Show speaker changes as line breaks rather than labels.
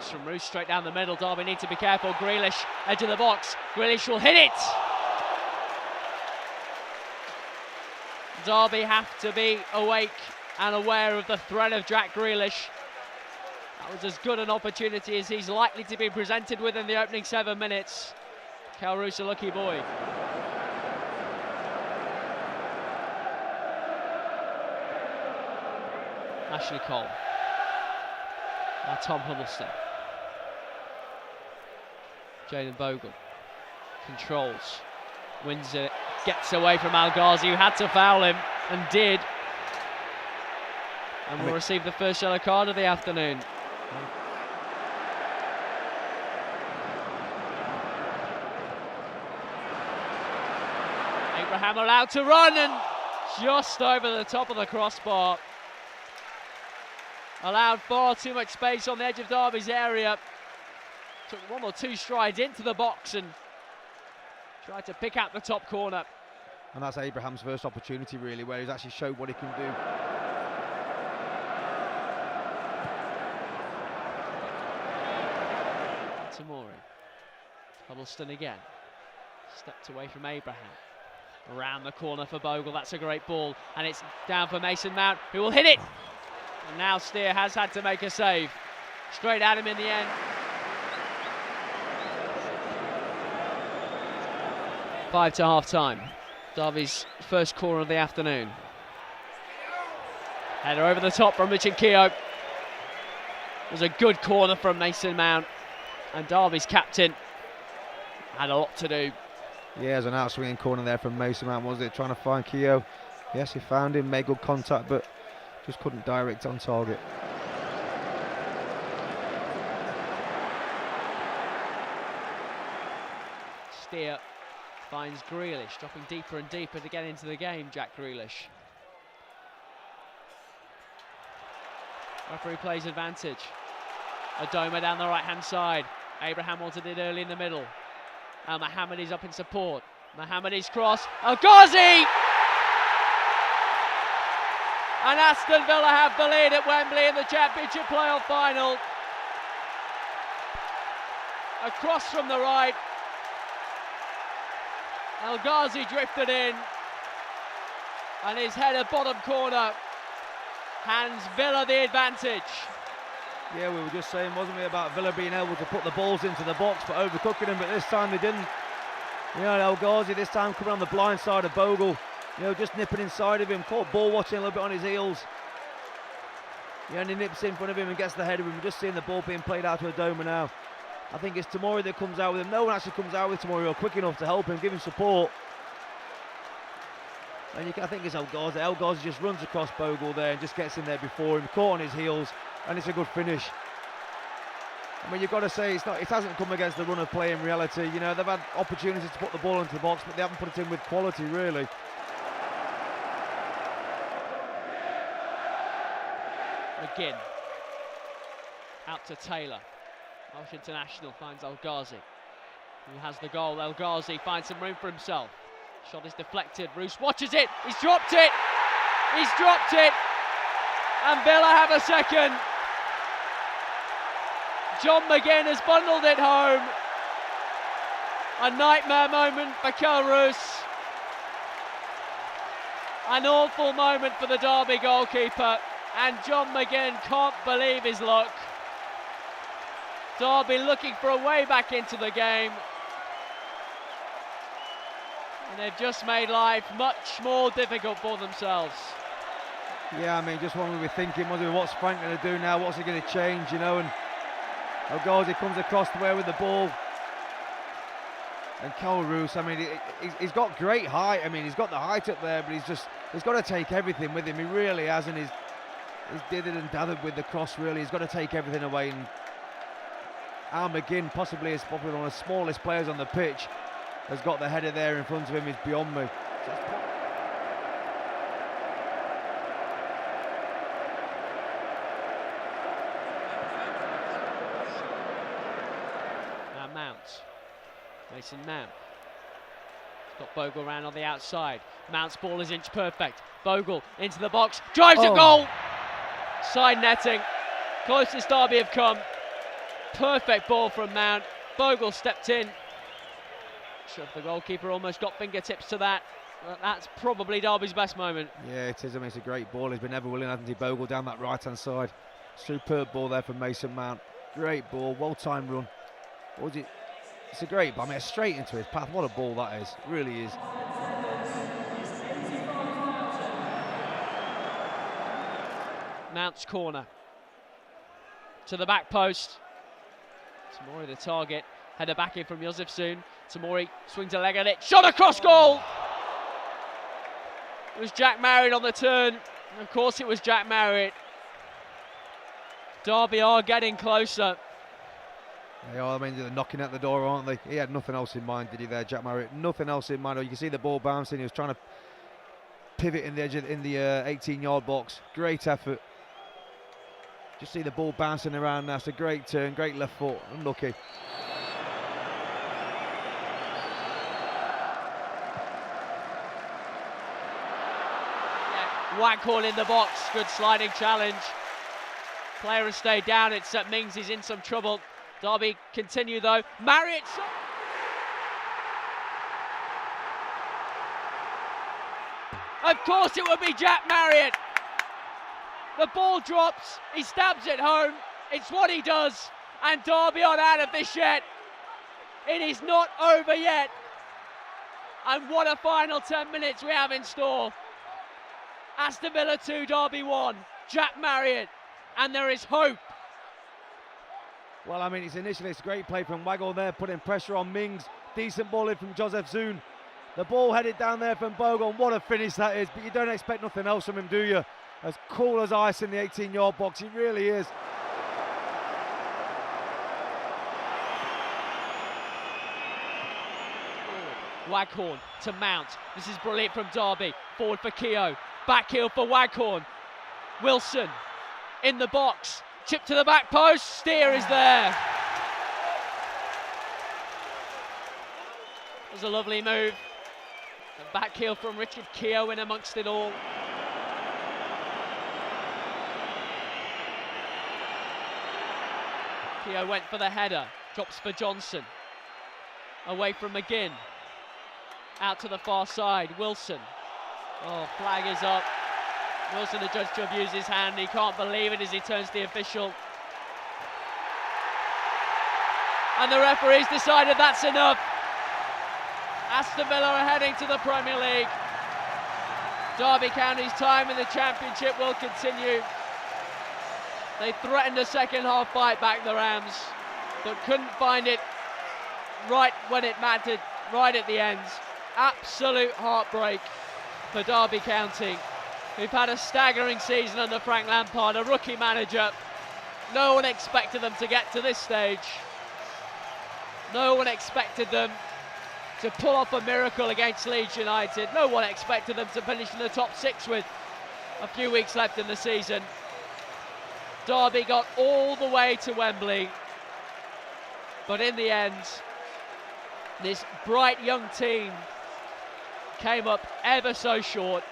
Close from Roos, straight down the middle. Derby need to be careful. Grealish, edge of the box. Grealish will hit it. Derby have to be awake and aware of the threat of Jack Grealish. That was as good an opportunity as he's likely to be presented with in the opening 7 minutes. Kel Roos, a lucky boy. Ashley Cole. Now Tom Huddleston. Jayden Bogle controls, wins it, gets away from El Ghazi, who had to foul him and did, and will receive the first yellow card of the afternoon. Abraham allowed to run and just over the top of the crossbar. Allowed far too much space on the edge of Derby's area. Took 1 or 2 strides into the box and tried to pick out the top corner.
And that's Abraham's first opportunity, really, where he's actually showed what he can do.
Tamori. Huddleston again. Stepped away from Abraham. Around the corner for Bogle. That's a great ball. And it's down for Mason Mount, who will hit it. And now Steer has had to make a save. Straight at him in the end. Five to half time. Derby's first corner of the afternoon. Header over the top from Richard Keogh. It was a good corner from Mason Mount. And Derby's captain had a lot to do.
Yeah, there's an outswinging corner there from Mason Mount, wasn't it? Trying to find Keogh. Yes, he found him, made good contact, but just couldn't direct on target.
Steer finds Grealish, dropping deeper and deeper to get into the game, Jack Grealish. Referee plays advantage. Adoma down the right-hand side. Abraham wanted it early in the middle. Al Mohammadi's up in support. Mohammadi's cross. El Ghazi! And Aston Villa have the lead at Wembley in the Championship playoff final. Across from the right. El Ghazi drifted in. And his header bottom corner hands Villa the advantage.
Yeah, we were just saying, wasn't we, about Villa being able to put the balls into the box but overcooking them, but this time they didn't. You know, El Ghazi this time coming on the blind side of Bogle, you know, just nipping inside of him, caught ball watching a little bit on his heels. Yeah, and he nips in front of him and gets the head of him. We're just seeing the ball being played out to Adoma now. I think it's Tamori that comes out with him. No one actually comes out with Tamori quick enough to help him, give him support. And I think it's El Ghazi. El Ghazi just runs across Bogle there and just gets in there before him, caught on his heels. And it's a good finish. I mean, you've got to say it hasn't come against the run of play in reality. You know, they've had opportunities to put the ball into the box, but they haven't put it in with quality, really.
McGinn out to Taylor. Welsh international finds El Ghazi, who has the goal. El Ghazi finds some room for himself. Shot is deflected. Roos watches it. He's dropped it. He's dropped it. And Villa have a second. John McGinn has bundled it home. A nightmare moment for Kel Roos. An awful moment for the Derby goalkeeper. And John McGinn can't believe his luck. Derby looking for a way back into the game. And they've just made life much more difficult for themselves.
Yeah, I mean, just what we were thinking, what's Frank going to do now? What's he going to change, you know? And El Ghazi comes across the way with the ball. And Kel Roos, I mean, he's got great height. I mean, he's got the height up there, but he's got to take everything with him. He really has, and he's dithered and dathered with the cross, really. He's got to take everything away. And Al McGinn, possibly one of the smallest players on the pitch, has got the header there in front of him. Is beyond me.
Mason Mount. He's got Bogle around on the outside. Mount's ball is inch perfect. Bogle into the box, drives a goal! Side netting. Closest Derby have come. Perfect ball from Mount. Bogle stepped in. Sure, the goalkeeper almost got fingertips to that. But that's probably Derby's best moment.
Yeah, it is. I mean, it's a great ball. He's been ever willing, hasn't he? Bogle down that right-hand side. Superb ball there from Mason Mount. Great ball, well-timed run. What was it? It's a great ball. I mean, it's straight into his path. What a ball that is. It really is.
Mount's corner. To the back post. Tamori the target. Header back in from Yosefsoon. Tamori swings a leg at it. Shot across goal! It was Jack Marriott on the turn. And of course it was Jack Marriott. Derby are getting closer.
They are. I mean, they're knocking at the door, aren't they? He had nothing else in mind, did he there, Jack Marriott? Nothing else in mind. You can see the ball bouncing. He was trying to pivot in the edge in the 18-yard box. Great effort. Just see the ball bouncing around now. It's a great turn, great left foot. Unlucky.
Waghorn in the box, good sliding challenge. Player has stayed down, it's Mings, he's in some trouble. Derby continue though. Marriott. Of course it would be Jack Marriott. The ball drops, he stabs it home. It's what he does, and Derby aren't out of this yet. It is not over yet. And what a final 10 minutes we have in store. Aston Villa 2, Derby 1, Jack Marriott, and there is hope.
Well, I mean, it's a great play from Waghorn there, putting pressure on Mings. Decent ball in from Josefsoon. The ball headed down there from Bogle. What a finish that is, but you don't expect nothing else from him, do you? As cool as ice in the 18-yard box, he really is.
Waghorn to Mount. This is brilliant from Derby. Forward for Keogh. Back heel for Waghorn. Wilson in the box. Chip to the back post. Steer is there. It was a lovely move. A back heel from Richard Keogh in amongst it all. Keogh went for the header. Drops for Johnson. Away from McGinn. Out to the far side. Wilson. Oh, flag is up. Wilson adjudged to abuse his hand. He can't believe it as he turns to the official. And the referee's decided that's enough. Aston Villa are heading to the Premier League. Derby County's time in the Championship will continue. They threatened a second half fight back, the Rams, but couldn't find it right when it mattered, right at the end. Absolute heartbreak for Derby County, who've had a staggering season under Frank Lampard, a rookie manager. No one expected them to get to this stage. No one expected them to pull off a miracle against Leeds United. No one expected them to finish in the top 6 with a few weeks left in the season. Derby got all the way to Wembley, but in the end, this bright young team came up ever so short.